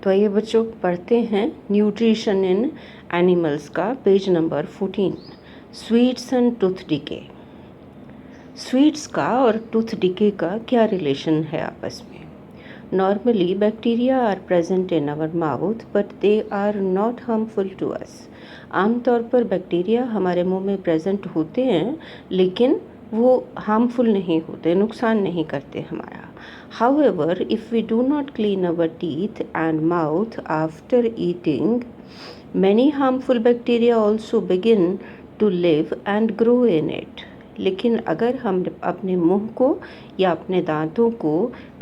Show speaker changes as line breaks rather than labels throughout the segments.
तो ये बच्चों पढ़ते हैं न्यूट्रिशन इन एनिमल्स का page number 14, sweets and tooth decay. Sweets का और टूथ डिके का क्या रिलेशन है आपस में? Normally bacteria are present in our mouth but they are not harmful to us. आमतौर पर बैक्टीरिया हमारे मुंह में प्रेजेंट होते हैं लेकिन वो हार्मफुल नहीं होते, नुकसान नहीं करते हमारा। However, if we do not clean our teeth and mouth after eating, many harmful bacteria also begin to live and grow in it. लेकिन अगर हम अपने मुंह को या अपने दांतों को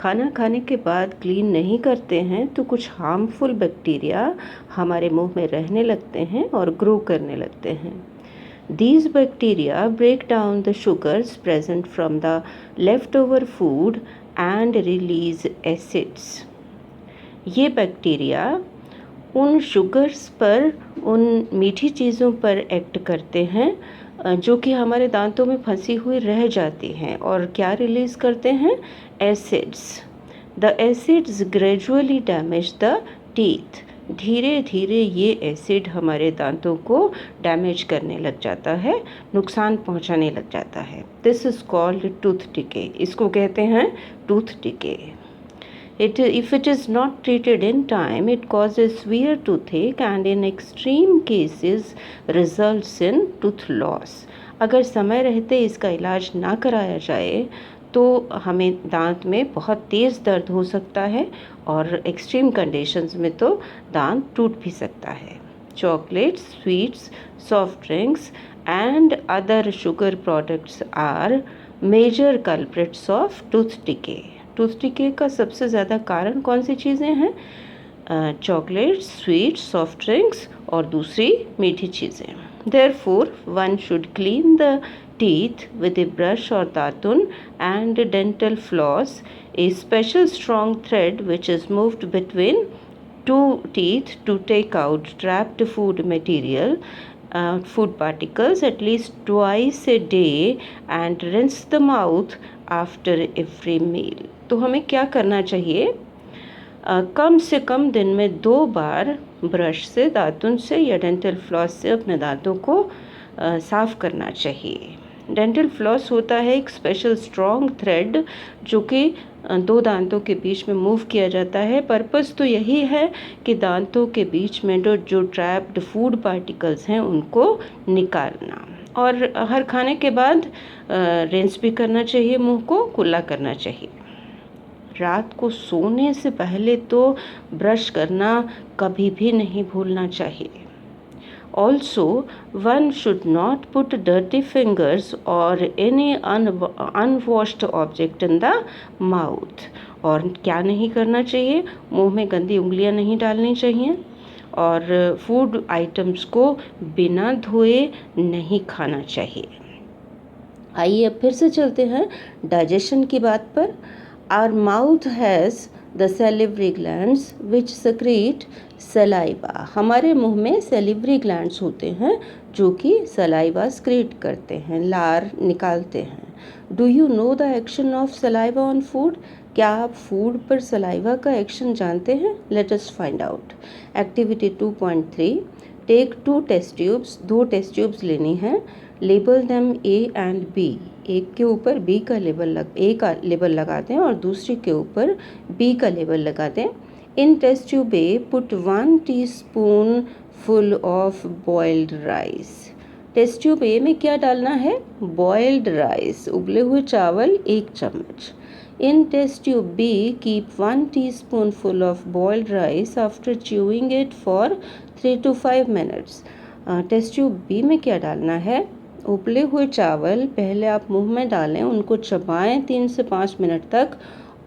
खाना खाने के बाद क्लीन नहीं करते हैं तो कुछ हार्मफुल बैक्टीरिया हमारे मुंह में रहने लगते हैं और ग्रो करने लगते हैं। These bacteria break down the sugars present from the leftover food and release acids. ये बैक्टीरिया उन शुगर्स पर, उन मीठी चीज़ों पर एक्ट करते हैं जो कि हमारे दांतों में फंसी हुई रह जाती हैं और क्या रिलीज़ करते हैं? Acids. The acids gradually damage the teeth. धीरे धीरे ये एसिड हमारे दांतों को डैमेज करने लग जाता है, नुकसान पहुंचाने लग जाता है। This is called tooth decay. इसको कहते हैं tooth decay. If it is not treated in time, it causes severe toothache and in extreme cases results in tooth loss. अगर समय रहते इसका इलाज ना कराया जाए तो हमें दांत में बहुत तेज़ दर्द हो सकता है और एक्सट्रीम कंडीशंस में तो दांत टूट भी सकता है। Chocolates, sweets, soft drinks and other sugar products are major culprits of tooth decay. Tooth decay का सबसे ज़्यादा कारण कौन सी चीज़ें हैं? चॉकलेट्स, स्वीट्स, सॉफ्ट ड्रिंक्स और दूसरी मीठी चीज़ें। Therefore one should clean the teeth with a brush or datun and dental floss, a special strong thread which is moved between two teeth to take out trapped food material, food particles at least twice a day and rinse the mouth after every meal. तो हमें क्या करना चाहिए? कम से कम दिन में 2 बार brush से, दातुन से या डेंटल फ्लॉस से अपने दांतों को साफ़ करना चाहिए। डेंटल फ्लॉस होता है एक स्पेशल स्ट्रॉन्ग थ्रेड जो कि 2 दांतों के बीच में मूव किया जाता है। पर्पस तो यही है कि दांतों के बीच में जो ट्रैप्ड फूड पार्टिकल्स हैं उनको निकालना, और हर खाने के बाद रिंस भी करना चाहिए, मुंह को कुल्ला करना चाहिए। रात को सोने से पहले तो ब्रश करना कभी भी नहीं भूलना चाहिए। Also, one should not put dirty fingers or any unwashed object in the mouth. और क्या नहीं करना चाहिए? मुंह में गंदी उंगलियां नहीं डालनी चाहिए और फूड आइटम्स को बिना धोए नहीं खाना चाहिए। आइए अब फिर से चलते हैं डाइजेशन की बात पर। Our mouth has the salivary glands which secrete saliva. हमारे मुंह में salivary glands होते हैं जो कि saliva secrete करते हैं, लार निकालते हैं। Do you know the action of saliva on food? क्या आप फूड पर saliva का एक्शन जानते हैं? Let us find out. Activity 2.3. Take 2 test tubes. 2 test tubes लेनी है। Label them A and B। एक के ऊपर A का लेबल लगा दें और दूसरे के ऊपर B का लेबल लगा दें। In test tube A put 1 teaspoon full of boiled rice. Test tube A में क्या डालना है? बॉइल्ड राइस, उबले हुए चावल 1 चम्मच। In test tube B keep 1 teaspoon full of boiled rice after chewing it for 3 to 5 minutes। Test tube B में क्या डालना है? उबले हुए चावल पहले आप मुंह में डालें, उनको चबाएं 3 से 5 मिनट तक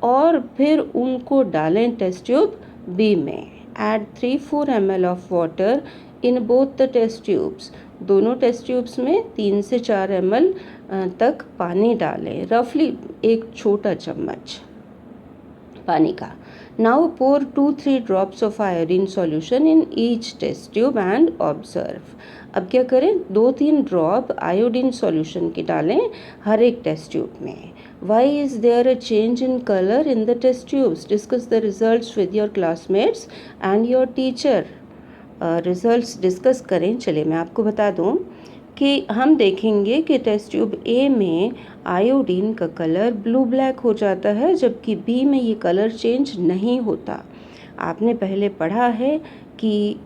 और फिर उनको डालें टेस्ट ट्यूब B में। Add 3-4 ml of water in both the test tubes. दोनों टेस्ट ट्यूब्स में 3 से 4 ml तक पानी डालें, रफली 1 छोटा चम्मच पानी का। Now pour 2-3 drops of iodine solution in each test tube and observe. अब क्या करें, 2-3 ड्रॉप आयोडीन सॉल्यूशन की डालें हर एक टेस्ट ट्यूब में. Why is there a change in color in the test tubes? Discuss the results with your classmates and your teacher. Results discuss करें. चलिए मैं आपको बता दूं कि हम देखेंगे कि टेस्ट ट्यूब ए में आयोडीन का कलर ब्लू ब्लैक हो जाता है, जबकि बी में ये कलर चेंज नहीं होता. आपने पहले पढ़ा है कि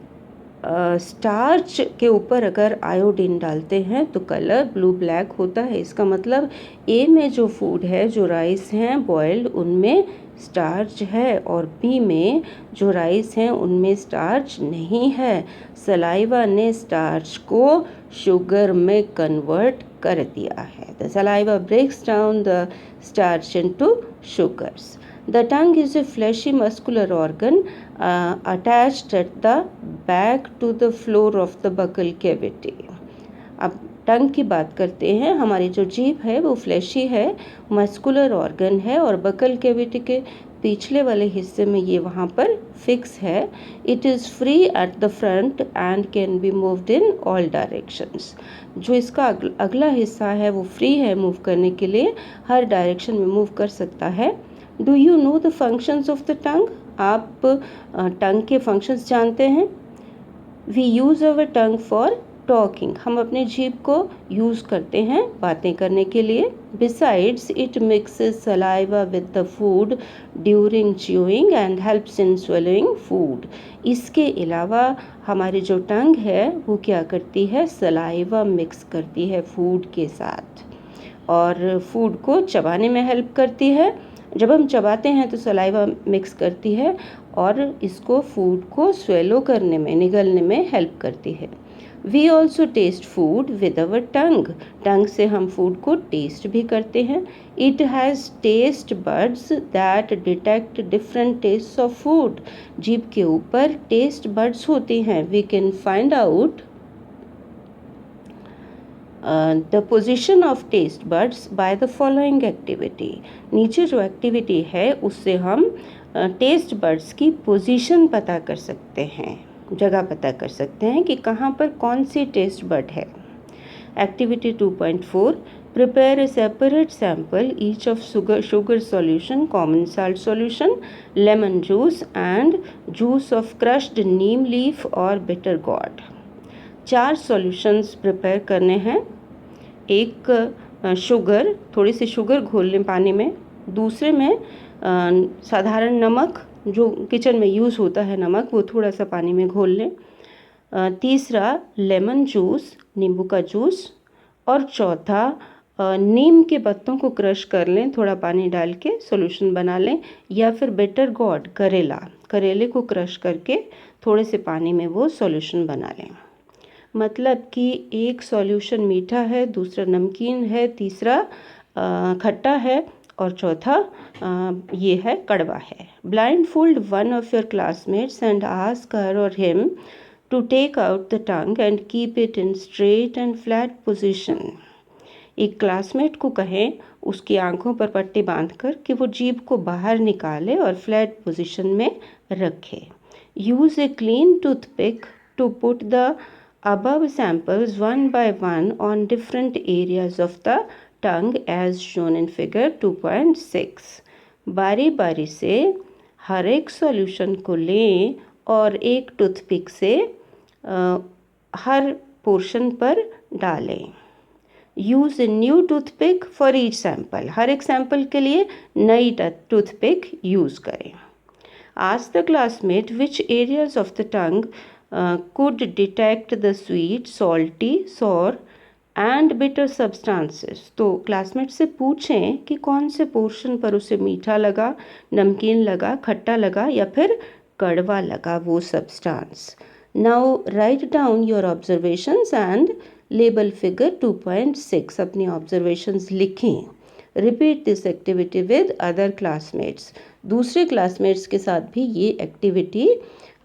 स्टार्च के ऊपर अगर आयोडीन डालते हैं तो कलर ब्लू ब्लैक होता है. इसका मतलब ए में जो फूड है, जो राइस हैं बॉइल्ड, उनमें स्टार्च है, और बी में जो राइस हैं उनमें स्टार्च नहीं है. सलाइवा ने स्टार्च को शुगर में कन्वर्ट कर दिया है. The saliva breaks down the starch into sugars. The tongue is a fleshy muscular organ attached at the back to the floor of the buccal cavity. अब टंग की बात करते हैं. हमारी जो जीभ है वो फ्लैशी है, मस्कुलर ऑर्गन है, और बकल कैविटी के पिछले वाले हिस्से में ये वहाँ पर फिक्स है. It is free at the front end can be moved in all directions. जो इसका अगला हिस्सा है वो फ्री है मूव करने के लिए, हर डायरेक्शन में मूव कर सकता है. Do you know the functions of the tongue? आप टंग के फंक्शंस जानते हैं? We use our tongue for talking. हम अपने जीभ को यूज़ करते हैं बातें करने के लिए. Besides it mixes saliva with the food during chewing and helps in swallowing food. इसके अलावा हमारी जो टंग है वो क्या करती है, सलाइवा मिक्स करती है फूड के साथ, और फूड को चबाने में हेल्प करती है. जब हम चबाते हैं तो सलाइवा मिक्स करती है और इसको फूड को स्वेलो करने में, निगलने में हेल्प करती है. We also taste food with our tongue. Tongue से हम फूड को टेस्ट भी करते हैं. It has taste buds that detect different taste of food. जीभ के ऊपर टेस्ट बड्स होते हैं. We can find out the position of taste buds by the following activity. नीचे जो एक्टिविटी है उससे हम टेस्ट बड्स की पोजीशन पता कर सकते हैं, जगह पता कर सकते हैं कि कहाँ पर कौन सी टेस्ट बड है. Activity 2.4. Prepare a separate sample each of sugar solution, common salt solution, lemon juice and juice of crushed neem leaf or bitter gourd. 4 solutions prepare करने हैं. एक शुगर, थोड़ी सी शुगर घोल लें पानी में. दूसरे में साधारण नमक, जो किचन में यूज़ होता है नमक, वो थोड़ा सा पानी में घोल लें. तीसरा लेमन जूस, नींबू का जूस. और चौथा नीम के पत्तों को क्रश कर लें, थोड़ा पानी डाल के सॉल्यूशन बना लें. या फिर बिटर गॉर्ड, करेले को क्रश करके थोड़े से पानी में वो सॉल्यूशन बना लें. मतलब कि एक सॉल्यूशन मीठा है, दूसरा नमकीन है, तीसरा खट्टा है, और चौथा ये है कड़वा है. Blindfold one of your classmates and ask her or him to take out the tongue and keep it in straight and flat position. एक क्लासमेट को कहें उसकी आंखों पर पट्टी बांधकर कि वो जीभ को बाहर निकाले और फ्लैट पोजीशन में रखे. Use a clean toothpick to put the above samples one by one on different areas of the tongue as shown in figure 2.6. बारी बारी से हर एक सॉल्यूशन को लें और एक टूथपिक से हर पोर्शन पर डालें. Use a new toothpick for each sample. हर एक सैम्पल के लिए नई टूथपिक यूज़ करें. Ask the classmate which areas of the tongue could detect the sweet, salty, sour and bitter substances. तो क्लासमेट से पूछें कि कौन से पोर्शन पर उसे मीठा लगा, नमकीन लगा, खट्टा लगा या फिर कड़वा लगा वो substance. Now write down your observations and label figure 2.6. अपनी ऑब्जर्वेशंस लिखें. Repeat this activity with other classmates. दूसरे क्लासमेट्स के साथ भी ये एक्टिविटी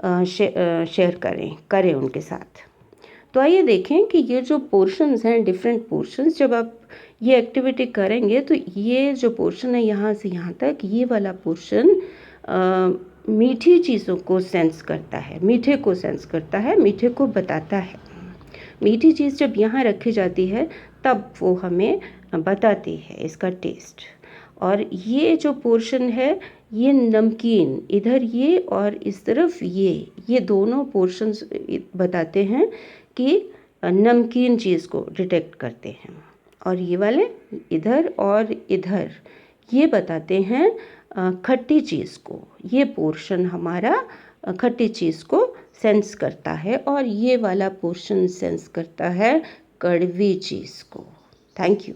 शेयर करें उनके साथ. तो आइए देखें कि ये जो पोर्शंस हैं, डिफरेंट पोर्शंस, जब आप ये एक्टिविटी करेंगे तो ये जो पोर्शन है यहाँ से यहाँ तक, ये वाला पोर्शन मीठी चीज़ों को सेंस करता है, मीठे को सेंस करता है, मीठे को बताता है। मीठी चीज़ जब यहाँ रखी जाती है तब वो हमें बताती है इसका टेस्ट। और ये जो पोर्शन है ये नमकीन, इधर ये और इस तरफ ये दोनों पोर्शंस बताते हैं कि नमकीन चीज़ को डिटेक्ट करते हैं। और ये वाले इधर और इधर ये बताते हैं खट्टी चीज़ को। ये पोर्शन हमारा खट्टी चीज़ को सेंस करता है और ये वाला पोर्शन सेंस करता है कड़वी चीज़ को। Thank you.